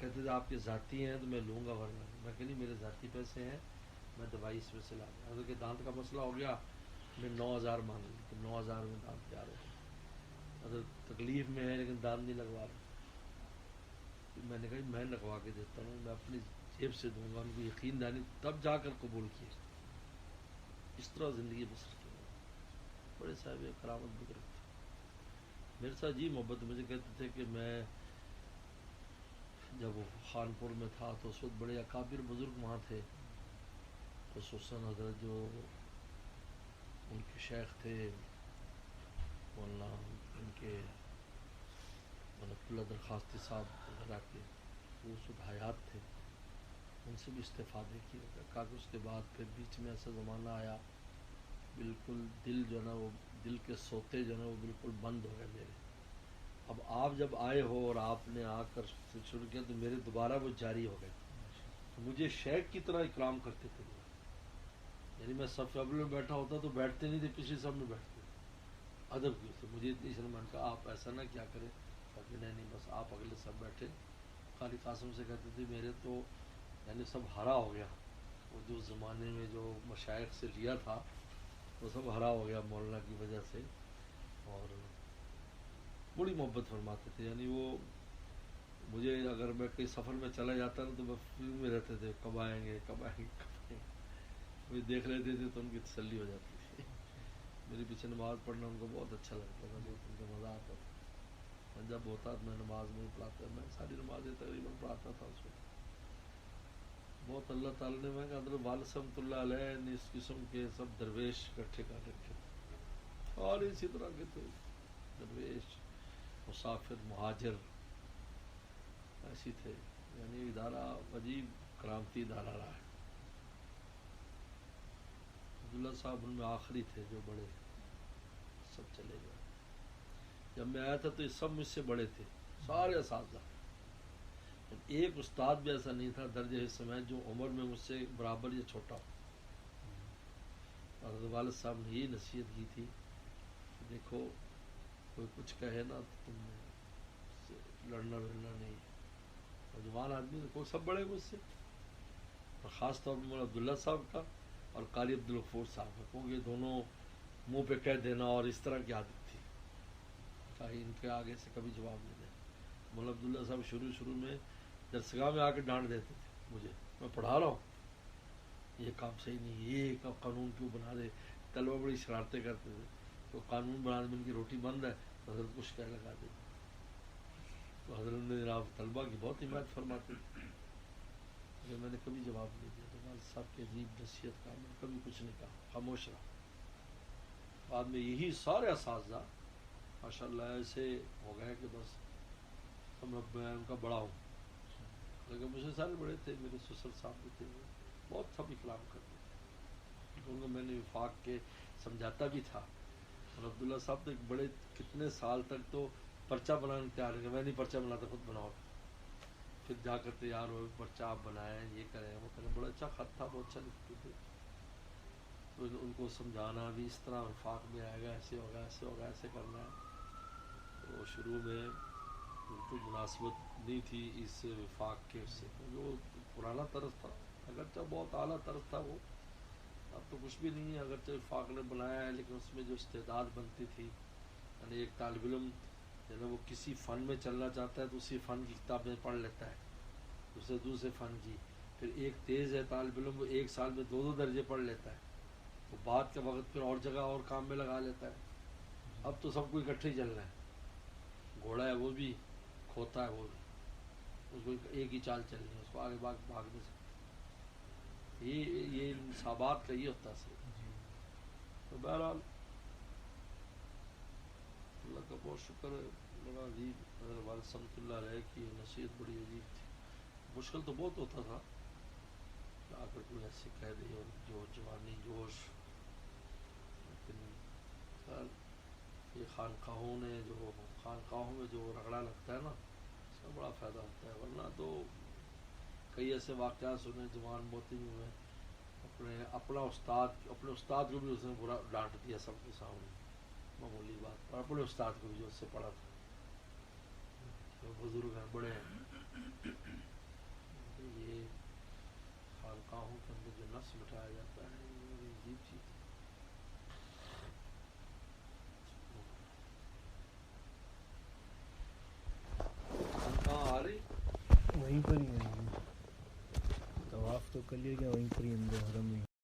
کہتے تھے آپ کے ذاتی ہیں تو میں لوں گا ورنہ نہیں۔ میں کہ نہیں، میرے ذاتی پیسے ہیں، میں دوائی اس میں سے لا دوں۔ حضرت کے دانت کا مسئلہ ہو گیا، میں 9,000 مانگ لی کہ 9,000 میں دانت تیار ہو گئے۔ حضرت تکلیف میں ہے لیکن دانت نہیں لگوا رہے۔ میں نے کہا میں لگوا کے دیتا ہوں، میں اپنی جیب سے دوں گا۔ ان کو یقین دانی تب جا کر قبول کیے۔ اس طرح زندگی بسر کی۔ بڑے صاحب کرامت بزرگ تھے، میرے ساتھ جی محبت۔ مجھے کہتے تھے کہ میں جب خانپور میں تھا تو اس وقت بڑے اکابر بزرگ وہاں تھے، خصوصاً حضرت جو ان کے شیخ تھے مولانا ان کے منت اللہ درخواستی صاحب وغیرہ کے، وہ اس وقت حیات تھے، ان سے بھی استفادے کیے۔ کہا کہ اس کے بعد پھر بیچ میں ایسا زمانہ آیا، بالکل دل جو ہے نا وہ دل کے سوتے جو ہے نا وہ بالکل بند ہو گئے میرے۔ اب آپ جب آئے ہو اور آپ نے آ کر شروع کیا تو میرے دوبارہ وہ جاری ہو گئے۔ تو مجھے شیخ کی طرح اکرام کرتے تھے، یعنی میں صف اول میں بیٹھا ہوتا تو بیٹھتے نہیں تھے، پچھلی صف میں بیٹھتے تھے ادب کی سے۔ مجھے اتنی شرم، نے کہا آپ ایسا نہ کیا کریں، کہ نہیں نہیں بس آپ اگلے سب بیٹھے۔ قاری قاسم سے کہتے تھے میرے تو یعنی سب ہرا ہو گیا، وہ جو زمانے میں جو مشائخ سے لیا تھا وہ سب ہرا ہو گیا مولانا کی وجہ سے۔ اور بڑی محبت فرماتے تھے، یعنی وہ مجھے اگر میں کئی سفر میں چلا جاتا نا تو وہ فلم میں رہتے تھے، کب آئیں گے کب آئیں گے کب آئیں گے۔ وہ دیکھ لیتے تھے تو ان کی تسلی ہو جاتی تھی۔ میری پیچھے نماز پڑھنا ان کو بہت اچھا لگتا تھا، بہت ان کو مزہ آتا تھا۔ جب ہوتا تو میں نماز نہیں پڑھاتا، میں ساری نمازیں تقریباً پڑھاتا تھا اس وقت۔ بہت اللہ تعالیٰ نے، میں کہ حضرت والد رحمۃ اللہ علیہ نے اس قسم کے سب درویش اکٹھے کر رکھے تھے، اور اسی طرح کے تھے درویش، مسافر، مہاجر، ایسی تھے۔ یعنی ادارہ عجیب کرامتی ادارہ رہا ہے۔ عبداللہ صاحب ان میں آخری تھے جو بڑے، سب چلے گئے۔ جب میں آیا تھا تو یہ سب مجھ سے بڑے تھے، سارے اساتذہ۔ ایک استاد بھی ایسا نہیں تھا درجہ حصہ میں جو عمر میں مجھ سے برابر یا چھوٹا ہو۔ اور والد صاحب نے یہ نصیحت کی تھی کہ دیکھو کوئی کچھ کہے نا تو تم نے اس سے لڑنا نہیں ہے۔ نوجوان آدمی تو کوئی سب بڑے مجھ سے، اور خاص طور پر مولانا عبداللہ صاحب کا اور قاری عبدالغفور صاحب کا، کیونکہ یہ دونوں منہ پہ کہہ دینا اور اس طرح کی عادت تھی، چاہے ان کے آگے سے کبھی جواب نہیں دیں۔ مولانا عبداللہ صاحب شروع میں درسگاہ میں آ کے ڈانٹ دیتے تھے مجھے، میں پڑھا رہا ہوں، یہ کام صحیح نہیں، یہ قانون کیوں بنا دے۔ طلبہ بڑی شرارتیں کرتے تھے، تو قانون بنانے میں ان کی روٹی بند ہے تو حضرت کچھ کہہ لگا دیتے، تو حضرت نے جناب طلبہ کی بہت حمایت فرماتے تھے۔ میں نے کبھی جواب نہیں دیا، تو والد صاحب کی عجیب نصیحت کا میں نے کبھی کچھ نہیں کہا، خاموش رہا۔ بعد میں یہی سارے اساتذہ ماشاء اللہ ایسے ہو گئے کہ بس میں ان کا بڑا ہوں، لیکن مجھ سے سارے بڑے تھے، میرے سسر صاحب بھی تھے، بہت سب اکرام کرتے تھے، ان کو میں نے وفاق کے سمجھاتا بھی تھا۔ اور عبداللہ صاحب تو ایک بڑے کتنے سال تک تو پرچہ بنانے تیار ہے، میں نہیں پرچہ بناتا، خود بناؤ۔ پھر جا کر تیار ہوئے، پرچہ آپ بنائیں، یہ کریں وہ کریں، بڑا اچھا خط تھا، بہت اچھا لکھتے تھے۔ ان کو سمجھانا بھی اس طرح وفاق میں آئے گا، ایسے ہوگا ایسے ہوگا ایسے کرنا ہے۔ تو شروع میں بالکل مناسبت نہیں تھی اس وفاق کے، اس سے جو پرانا طرز تھا، اگرچہ بہت اعلیٰ طرز تھا وہ، اب تو کچھ بھی نہیں ہے، اگرچہ وفاق نے بنایا ہے لیکن اس میں جو استعداد بنتی تھی، یعنی ایک طالب علم جب وہ کسی فن میں چلنا چاہتا ہے تو اسی فن کی کتابیں پڑھ لیتا ہے، دوسرے فن کی۔ پھر ایک تیز ہے طالب علم، وہ ایک سال میں 2 درجے پڑھ لیتا ہے، وہ بعد کے وقت پھر اور جگہ اور کام میں لگا لیتا ہے۔ اب تو سب کو اکٹھے ہی چلنا ہے، گھوڑا ہے وہ بھی، کھوتا ہے وہ بھی، اس کو ایک ہی چال چلنی ہے، اس کو آگے بھاگ نہیں سکتا۔ یہ انصابات کا یہ ہوتا ہے۔ تو بہرحال اللہ کا بہت شکر ہے، بڑا عجیب والد سمت اللہ علیہ کی نصیحت بڑی عجیب تھی۔ مشکل تو بہت ہوتا تھا کہ آ کر کوئی ایسے کہہ دے، اور جو جوانی جوش، لیکن یہ خانقاہوں میں جو رگڑا لگتا ہے نا، اس کا بڑا فائدہ ہوتا ہے۔ ورنہ تو کئی ایسے واقعات سنے جوان موتی میں اپنے استاد کو بھی اس نے برا ڈانٹ دیا سب کے سامنے، معمولی بات پر، اپنے استاد کو بھی جو اس سے پڑھا تھا، جو بزرگ ہیں بڑے ہیں، نفس بٹھایا جاتا ہے، یہ بڑی عجیب چیز ہے۔ کہاں آ رہی؟ وہیں پر ہی ہے، طواف تو کر لیا گیا، وہیں پر ہی اندر حرم میں۔